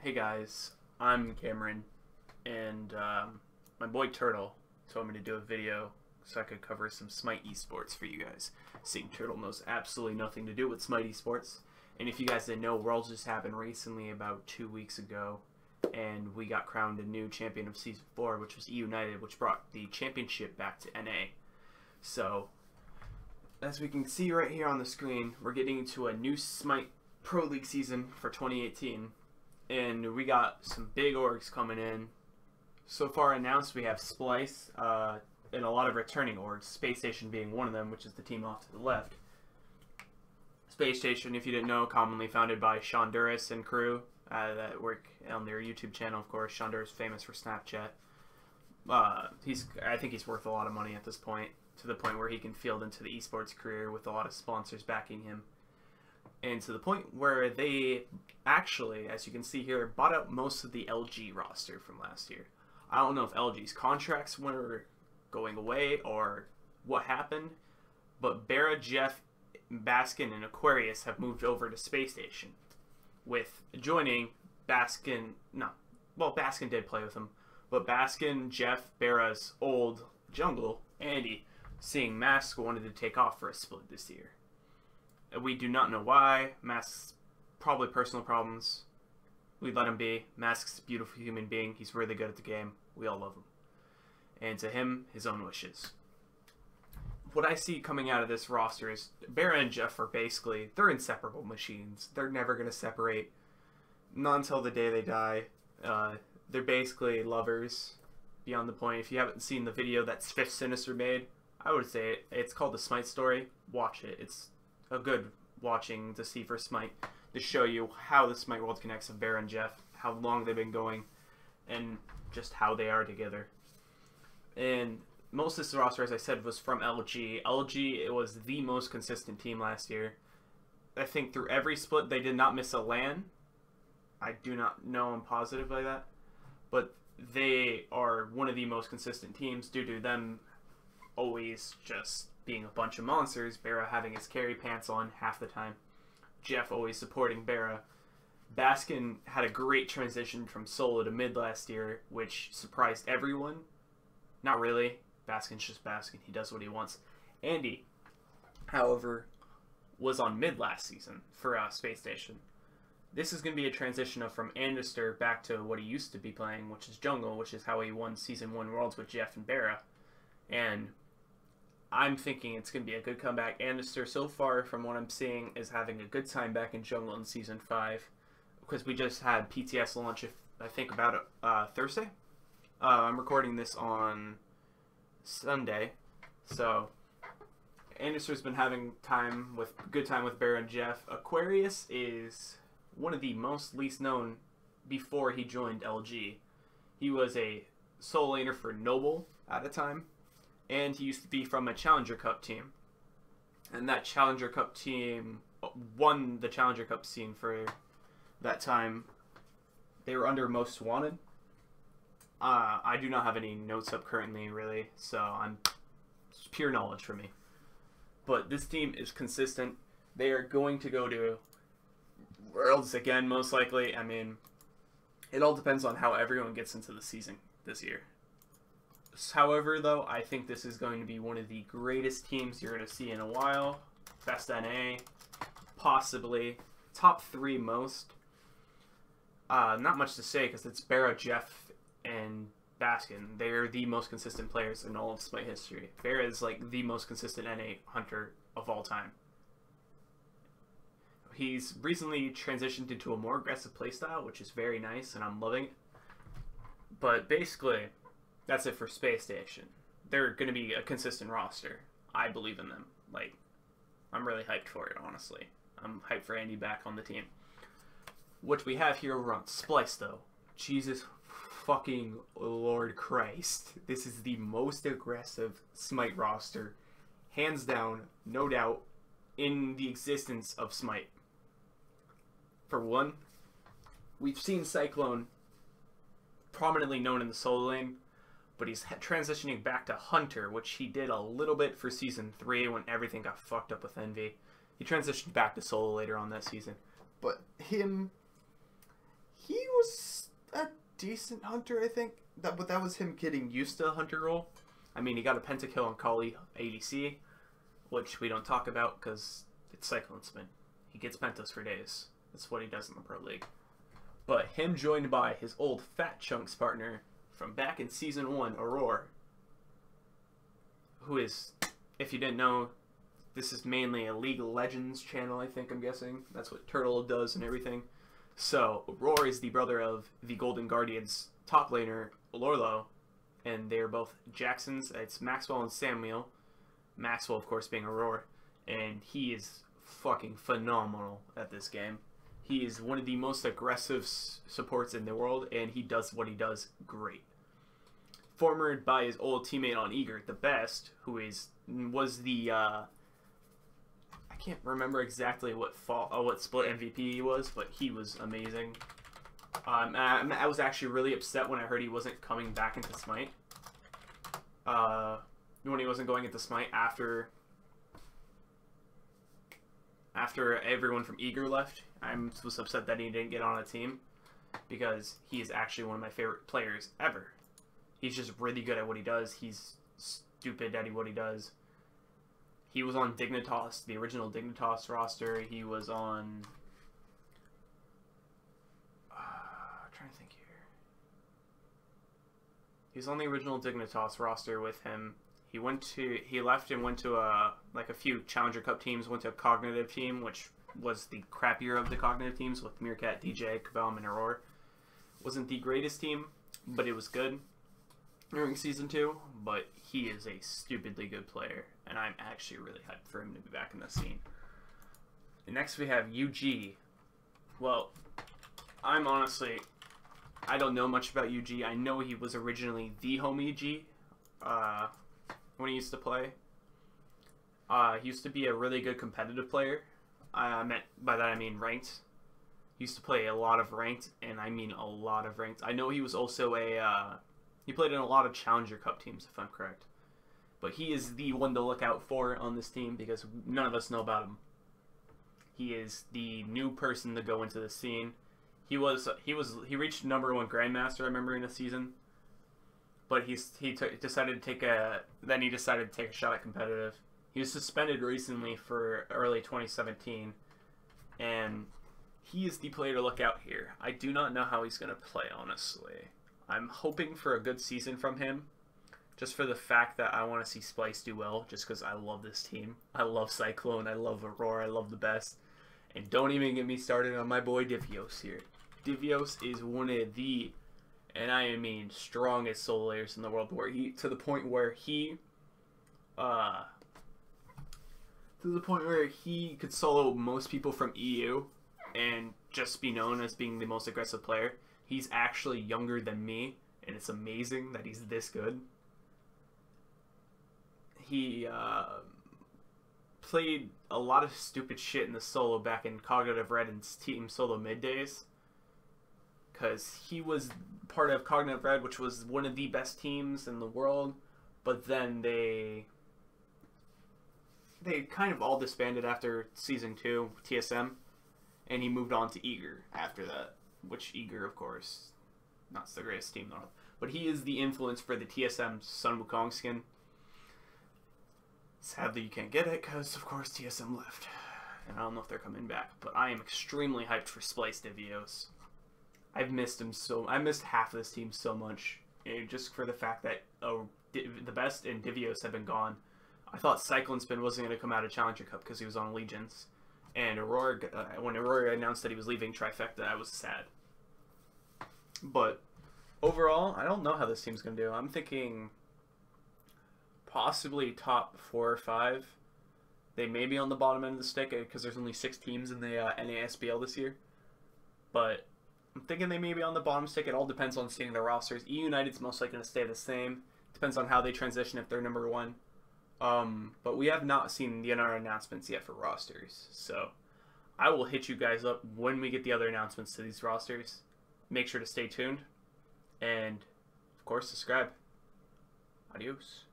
Hey guys, I'm Cameron, and my boy Turtle told me to do a video so I could cover some Smite Esports for you guys. Seeing Turtle knows absolutely nothing to do with Smite Esports, and if you guys didn't know, Worlds just happened recently about 2 weeks ago, and we got crowned a new champion of Season 4, which was United, which brought the championship back to NA. So, as we can see right here on the screen, we're getting into a new Smite Pro League season for 2018. And we got some big orgs coming in. So far announced, we have Splyce and a lot of returning orgs, Spacestation being one of them, which is the team off to the left. Spacestation, if you didn't know, commonly founded by Shonduras and crew that work on their YouTube channel, of course. Shonduras is famous for Snapchat. I think he's worth a lot of money at this point, to the point where he can field into the esports career with a lot of sponsors backing him. And to the point where they actually, as you can see here, bought out most of the LG roster from last year. I don't know if LG's contracts were going away or what happened, but Barra, Jeff, Baskin, and Aquarius have moved over to Spacestation, with joining Baskin. No, well, Baskin did play with him, but Baskin, Jeff, Barra's old jungle, Andy, seeing Mask wanted to take off for a split this year. We do not know why. Mask's probably personal problems. We let him be. Mask's a beautiful human being. He's really good at the game. We all love him. And to him, his own wishes. What I see coming out of this roster is Barra and Jeff are basically, they're inseparable machines. They're never going to separate. Not until the day they die. They're basically lovers beyond the point. If you haven't seen the video that Fifth Sinister made, I would say it's called The Smite Story. Watch it. It's a good watching to see for Smite, to show you how the Smite world connects of Barra and Jeff, how long they've been going, and just how they are together. And most of this roster, as I said, was from LG. LG, it was the most consistent team last year. I think through every split, they did not miss a LAN. I do not know I'm positive by that, but they are one of the most consistent teams due to them always just being a bunch of monsters, Barra having his carry pants on half the time, Jeff always supporting Barra. Baskin had a great transition from solo to mid last year, which surprised everyone. Not really. Baskin's just Baskin. He does what he wants. Andy, however, was on mid last season for Spacestation. This is going to be a transition from Andister back to what he used to be playing, which is jungle, which is how he won Season 1 Worlds with Jeff and Barra. And I'm thinking it's going to be a good comeback. Andister, so far, from what I'm seeing, is having a good time back in jungle in Season 5. Because we just had PTS launch, I think, about Thursday. I'm recording this on Sunday. So, Andister's been having good time with Barra and Jeff. Aquarius is one of the most least known before he joined LG. He was a solo laner for Noble at a time. And he used to be from a Challenger Cup team. And that Challenger Cup team won the Challenger Cup scene for that time. They were under Most Wanted. I do not have any notes up currently, really. So it's pure knowledge for me. But this team is consistent. They are going to go to Worlds again, most likely. I mean, it all depends on how everyone gets into the season this year. However, though, I think this is going to be one of the greatest teams you're going to see in a while. Best NA, possibly. Top 3 most. Not much to say because it's Barra, Jeff, and Baskin. They're the most consistent players in all of Smite history. Barra is like the most consistent NA hunter of all time. He's recently transitioned into a more aggressive playstyle, which is very nice, and I'm loving it. But basically, that's it for Spacestation. They're going to be a consistent roster. I believe in them. Like, I'm really hyped for it, honestly. I'm hyped for Andy back on the team. What we have here over on Splyce, though. Jesus fucking Lord Christ. This is the most aggressive Smite roster, hands down, no doubt, in the existence of Smite. For one, we've seen Cyclone prominently known in the solo lane, but he's transitioning back to Hunter, which he did a little bit for Season 3 when everything got fucked up with Envy. He transitioned back to solo later on that season. But he was a decent hunter, I think. But that was him getting used to the hunter role. I mean, he got a pentakill on Kali ADC, which we don't talk about because it's Cyclone Spin. He gets pentas for days. That's what he does in the Pro League. But him joined by his old Fat Chunks partner from back in Season 1, Aurora, who is, if you didn't know, this is mainly a League of Legends channel, I think, I'm guessing. That's what Turtle does and everything. So, Aurora is the brother of the Golden Guardians top laner, Lorlo, and they're both Jacksons. It's Maxwell and Samuel. Maxwell, of course, being Aurora, and he is fucking phenomenal at this game. He is one of the most aggressive supports in the world, and he does what he does great. Formed by his old teammate on Eager, the best, who was the I can't remember exactly what split MVP he was, but he was amazing. I was actually really upset when I heard he wasn't coming back into Smite. When he wasn't going into Smite after everyone from Eager left. I was upset that he didn't get on a team because he is actually one of my favorite players ever. He's just really good at what he does. He's stupid at what he does. He was on Dignitas, the original Dignitas roster. He was on... I'm trying to think here. He was on the original Dignitas roster with him. He left and went to a few Challenger Cup teams. Went to a Cognitive team, which was the crappier of the Cognitive teams with Meerkat, DJ, Kabam, and Aurora. Wasn't the greatest team, but it was good during Season 2. But he is a stupidly good player, and I'm actually really hyped for him to be back in the scene. And next we have UG. Well, I don't know much about UG. I know he was originally the home UG. When he used to play. He used to be a really good competitive player. By that I mean ranked. He used to play a lot of ranked, and I mean a lot of ranked. I know he was also he played in a lot of Challenger Cup teams, if I'm correct. But he is the one to look out for on this team because none of us know about him. He is the new person to go into the scene. He reached #1 Grandmaster, I remember, in a season. But he decided to take a shot at competitive. He was suspended recently for early 2017, and he is the player to look out here. I do not know how he's going to play, honestly. I'm hoping for a good season from him, just for the fact that I want to see Splyce do well, just because I love this team. I love Cyclone, I love Aurora, I love the best. And don't even get me started on my boy Divios here. Divios is one of the... and I mean strongest solo layers in the world, to the point where he could solo most people from EU and just be known as being the most aggressive player. He's actually younger than me, and it's amazing that he's this good. He played a lot of stupid shit in the solo back in Cognitive Red and Team Solo mid days, because he was part of Cognitive Red, which was one of the best teams in the world, but then they kind of all disbanded after Season 2, TSM, and he moved on to Eager after that, which Eager, of course, not the greatest team in the world, but he is the influence for the TSM Sun Wukong skin. Sadly, you can't get it, because, of course, TSM left, and I don't know if they're coming back, but I am extremely hyped for Splyce Divios. I've missed him I missed half of this team so much, just for the fact that the best and Divios have been gone. I thought Cyclone Spin wasn't going to come out of Challenger Cup because he was on Allegiance, and when Aurora announced that he was leaving Trifecta, I was sad. But overall, I don't know how this team's going to do. I'm thinking possibly top 4 or 5. They may be on the bottom end of the stick because there's only 6 teams in the NASBL this year, but I'm thinking they may be on the bottom stick. It all depends on seeing the rosters. E United's most likely going to stay the same. Depends on how they transition if they're #1. But we have not seen the other announcements yet for rosters. So I will hit you guys up when we get the other announcements to these rosters. Make sure to stay tuned. And, of course, subscribe. Adios.